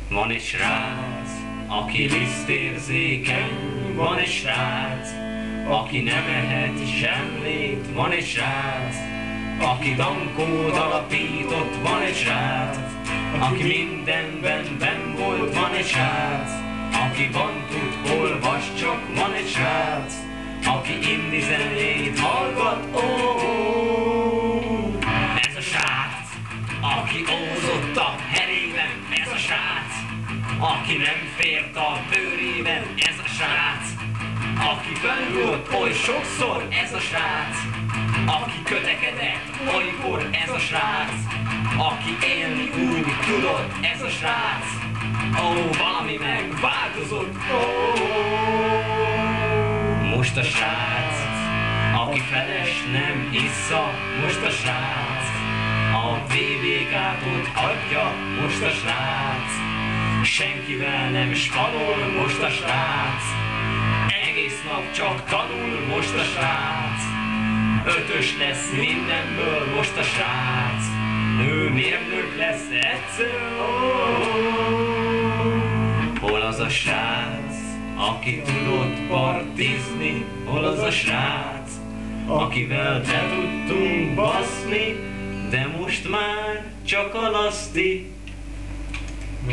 Van egy srác, aki lisztérzékeny, van egy srác, aki nem ehet zsemlét, van egy srác, aki tankót alapított, van egy srác, aki mindenben benn volt, van egy srác, aki tud olvas, csak van egy srác, aki indi zenét hallgat, ó. Ez a srác, aki ózott a herében, ez a srác, aki nem fért a bőrében, ez a srác, aki böngött oly sokszor, ez a srác, aki kötekedett olykor, ez a srác, aki élni úgy tudott, ez a srác, ó, valami megváltozott, ó. Most a srác, aki feles nem issza, most a srác, a VB-kátot adja, most a srác, senkivel nem spanol, most a srác, egész nap csak tanul, most a srác, 5-ös lesz mindenből, most a srác, mérnök lesz egyszer, hol az a srác, aki tudott partizni, hol az a srác, akivel be tudtunk baszni, de most már csak a laszti.